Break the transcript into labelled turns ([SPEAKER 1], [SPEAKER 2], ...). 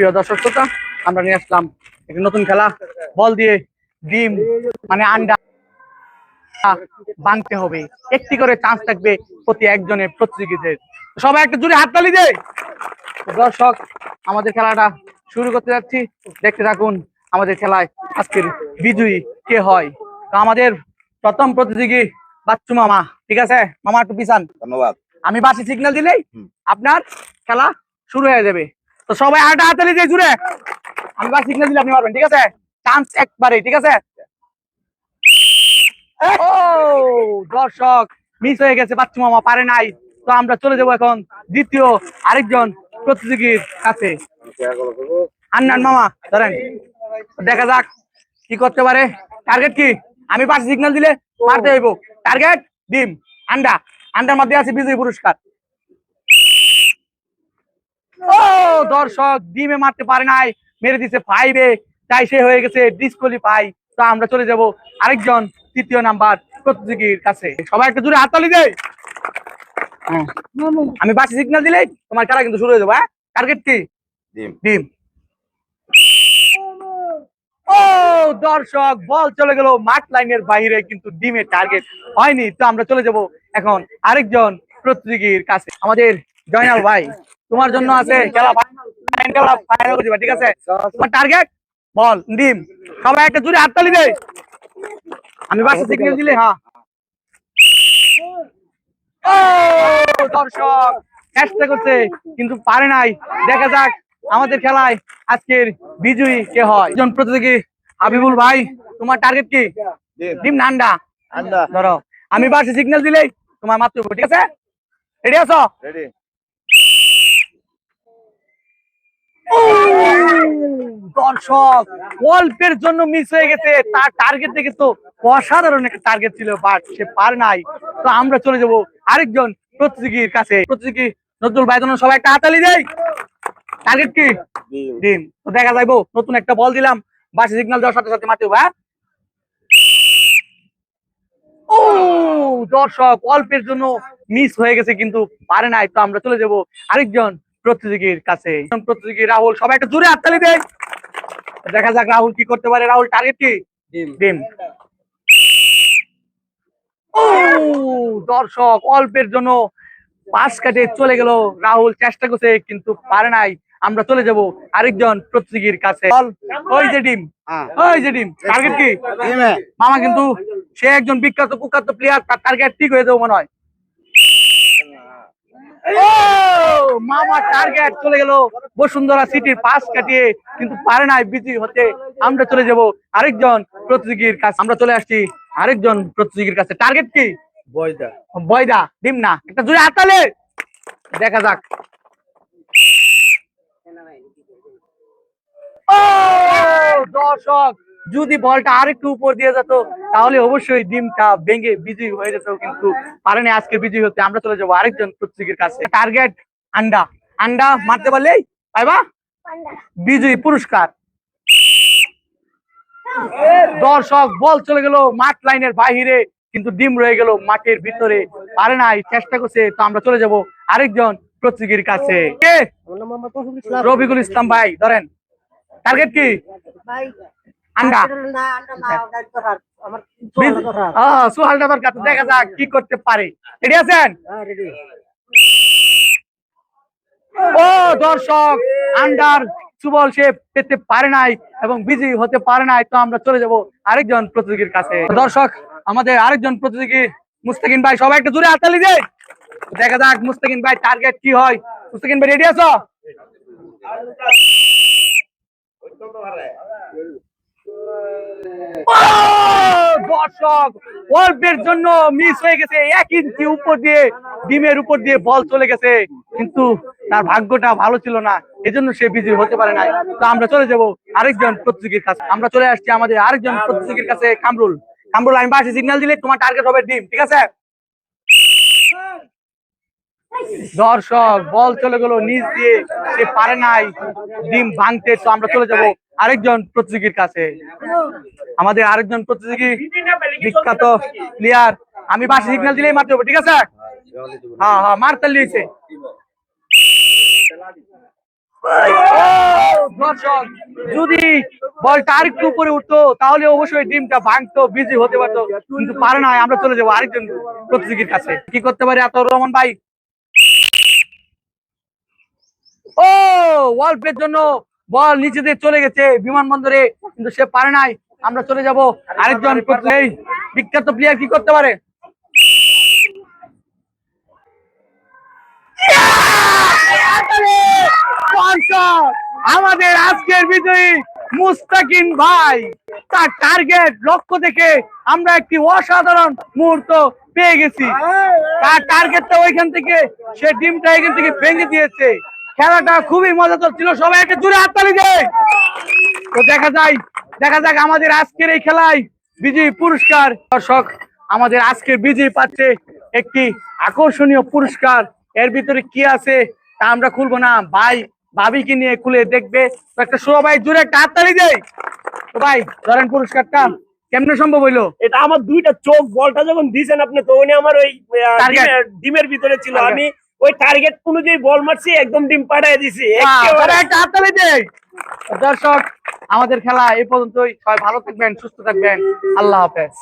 [SPEAKER 1] প্রিয় দর্শক শ্রোতা, আমরা নিয়ে আসলাম একটি নতুন খেলা। বল দিয়ে ডিম মানে আন্ডা ভাঙতে হবে। একটি করে চান্স থাকবে প্রতি একজনের প্রতিযোগীদের। সবাই একটা জোরে হাততালি দেয়। দর্শক, আমাদের খেলাটা শুরু করতে যাচ্ছি, দেখতে থাকুন আমাদের খেলায় আজকের বিজয়ী কে হয়। তো আমাদের প্রথম প্রতিযোগী বাচ্চু মামা, ঠিক আছে মামা, একটু পিছান।
[SPEAKER 2] ধন্যবাদ।
[SPEAKER 1] আমি বাসি সিগন্যাল দিলেই আপনার খেলা শুরু হয়ে যাবে। তো সবাই আটা হাতালি দিয়ে জুড়ে, আমি বাসি সিগন্যাল দিলে আপনি মারবেন, ঠিক আছে? চান্স একবারে, ঠিক আছে? ও দর্শক, মিস হয়ে গেছে, বাচ্চু মামা পারে নাই। তো আমরা চলে যাবো এখন দ্বিতীয় আরেকজন প্রতিযোগীর কাছে। আন্নান মামা ধরেন, দেখা যাক কি করতে পারে। টার্গেট কি? আমি বাসি সিগন্যাল দিলে মারতে হইব। টার্গেট ডিম আন্ডা, আন্ডার মধ্যে আছে বিজয়ী পুরস্কার। ও দর্শক, ডিমে মারতে পারে নাই, মেরে দিছে 5-এ, তাই সে হয়ে গেছে ডিসকোয়ালিফাই। তো আমরা চলে যাব আরেকজন তৃতীয় নাম্বার প্রতিযোগীর কাছে। সবাই একটু জোরে হাততালি দেয়। আমি বাসি সিগন্যাল দিলেই তোমার খেলা কিন্তু শুরু হয়ে যাবে। টার্গেট কি?
[SPEAKER 2] ডিম।
[SPEAKER 1] ডিম। ও দর্শক, বল চলে গেল মাঠ লাইনের বাইরে, কিন্তু ডিমের টার্গেট হয়নি। তো আমরা চলে যাব এখন আরেকজন প্রতিযোগীর কাছে। আমাদের জয়নাল ভাই, তোমার জন্য আছে খেলা ফাইনাল করে দিবা, ঠিক আছে? তোমার টার্গেট বল ডিম। সবাই একটা জোরে হাততালি দেয়। আমি বাসা সিগন্যাল দিলে হ্যাঁ। ও দর্শক, চেষ্টা করছে কিন্তু পারে নাই। দেখা যাক আমাদের খেলায় আজকের বিজয়ী কে হয়। একজন প্রতিযোগী হাবিবুল ভাই, তোমার টার্গেট কি? ডিম না আন্ডা?
[SPEAKER 2] আন্ডা।
[SPEAKER 1] ধরো, আমি বাসে সিগন্যাল দিলেই তোমার মারতে হবে, ঠিক আছে? রেডি আছো?
[SPEAKER 2] রেডি।
[SPEAKER 1] দর্শক, অল্পের জন্য মিস হয়ে গেছে। তার টার্গেট দেখে তো অসাধারণ একটা টার্গেট ছিল, বাট সে পার নাই। তো আমরা চলে যাব আরেকজন প্রতিযোগীর কাছে। প্রতিযোগী নজরুল ভাই, জন্য সবাই একটা হাতালি দেয়। টার্গেট কি? ডিম। তো দেখা যাইবো, নতুন একটা বল দিলাম, বাসে সিগন্যাল দেওয়ার সাথে সাথে মারতে হবে। ও দর্শক, অল্পের জন্য মিস হয়ে গেছে কিন্তু পারে নাই। তো আমরা চলে যাব আরেকজন প্রতিযোগীর কাছে। প্রতিযোগী রাহুল, সবাই একটা জোরে হাততালি দেয়। দেখা যাক রাহুল কি করতে পারে। রাহুল টার্গেট কি? ডিম। ও দর্শক, অল্পের জন্য পাশ কাটে চলে গেল রাহুল। চেষ্টা করছে কিন্তু পারে নাই। আমরা চলে যাব আরেকজন প্রতিযোগীর কাছে। ওই যে ডিম, ওই যে ডিম। টার্গেট কি? মামা কিন্তু সে একজন বিখ্যাত কুখ্যাত প্লেয়ার, তার টার্গেট ঠিক হয়ে যাবে মনে হয়। ও মামা টার্গেট চলে গেল বসুন্ধরা সিটির পাশ কাটিয়ে, কিন্তু পারে নাই বিজয়ী হতে। আমরা চলে যাব আরেকজন প্রতিযোগীর কাছে। আমরা চলে আসছি আরেকজন প্রতিযোগীর কাছে। টার্গেট কি?
[SPEAKER 2] বয়দা।
[SPEAKER 1] বয়দা, ডিম না। একটা জোরে হাততালি। দেখা যাক। ও দর্শক, যদি বলটা আরেকটু উপর দিয়ে যেত তাহলে অবশ্যই ডিমটা ভেঙে বিজয়ী হয়ে যেত, কিন্তু পারেনি আজকে বিজয়ী হতে। আমরা চলে যাবো আরেকজন প্রতিযোগীর কাছে। টার্গেট আন্ডা, আন্ডা মারতে পারলেই পাইবা বিজয়ী পুরস্কার। দর্শক, বল চলে গেল মাঠ লাইনের বাহিরে, কিন্তু ডিম রয়ে গেল মাঠের ভিতরে। পারে নাই, চেষ্টা করছে। তো আমরা চলে যাব আরেকজন প্রতিযোগীর কাছে। কে? রবিকুল ইসলাম ভাই, ধরেন টার্গেট কি? আন্ডা। সোহালটা দরকার। দেখা যাক কি করতে পারে। রেডি আছেন? ও দর্শক, আন্ডার সুবল সে পেতে পারে নাই এবং বিজয়ী হতে পারে নাই। তো আমরা চলে যাব আরেকজন প্রতিযোগীর কাছে। দর্শক, আমাদের আরেকজন প্রতিযোগী মুস্তাকিন ভাই, সবাই একটু জোরে হাততালি দেয়। দেখা যাক মুস্তাকিন ভাই টার্গেট কি হয়। মুস্তাকিন ভাই রেডি আছো? দর্শক, অল্পের জন্য মিস হয়ে গেছে। 1 ইঞ্চি উপর দিয়ে ডিমের উপর দিয়ে বল চলে গেছে, কিন্তু তার ভাগ্যটা ভালো ছিল না, এজন্য সে বিজয়ী হতে পারে নাই। তো আমরা চলে যাব আরেকজন প্রতিযোগীর কাছে। আমরা চলে আসছি আমাদের আরেকজন প্রতিযোগীর কাছে। কামরুল, কামরুল, আমি বাসে সিগন্যাল দিলে তোমার টার্গেট হবে ডিম, ঠিক আছে? দর্শক, বল চলে গেল নিচ দিয়ে, সে পারে নাই ডিম ভাঙতে। তো আমরা চলে যাব আরেকজন প্রতিযোগীর কাছে। আমাদের আরেকজন প্রতিযোগী বিখ্যাত প্লেয়ার, আমি বাসে সিগন্যাল দিলেই মারতে হবে, ঠিক আছে? হ্যাঁ হ্যাঁ, মারতে লিয়েছে। দর্শক, যদি বলটা আরেকটু উপরে উঠতো তাহলে অবশ্যই ডিমটা ভাঙতো, বিজি হতে পারতো, কিন্তু পারে না। আমরা চলে যাবো আরেকজন প্রতিযোগীর কাছে। কি করতে পারি আতাউর রহমান ভাই? ও, ওয়ালপের জন্য বল নিচে দিয়ে চলে গেছে বিমানবন্দরে, কিন্তু সে পারে নাই। আমরা চলে যাব আরেকজন প্রতিযোগী। বিখ্যাত প্লেয়ার কি করতে পারে? দর্শক, আমাদের আজকের বিজয়ী মুস্তাকিন ভাই, তার টার্গেট লক্ষ্য থেকে আমরা একটি অসাধারণ মুহূর্ত পেয়ে গেছি। তার টার্গেটটা ওইখান থেকে, সে টিমটা এখান থেকে ভেঙে দিয়েছে। খেলাটা খুবই মজাদার ছিল, সবাই একটা জোরে হাততালি দেয়। তো দেখা যাক আমাদের আজকের এই খেলায় বিজয়ী পুরস্কার। দর্শক, আমাদের আজকের বিজয়ী পাচ্ছে একটি আকর্ষণীয় পুরস্কার। এর ভিতরে কি আছে তা আমরা খুলবো না, ভাই ভাবিকে নিয়ে খুলে দেখবে। তো একটা সবাই জোরে একটা হাততালি দেয়। তো ভাই ধরেন পুরস্কারটা, কেমনে সম্ভব হইলো?
[SPEAKER 2] এটা আমার দুইটা চোখ, বলটা যখন দিয়েছেন আপনি তখন আমার ওই ডিমের ভিতরে ছিল, আমি ওই টার্গেট অনুযায়ী বল মারছি, একদম ডিম পাঠাই দিছি।
[SPEAKER 1] একটা হাততালি দেয়। দর্শক, আমাদের খেলা এই পর্যন্তই। সবাই ভালো থাকবেন, সুস্থ থাকবেন। আল্লাহ হাফেজ।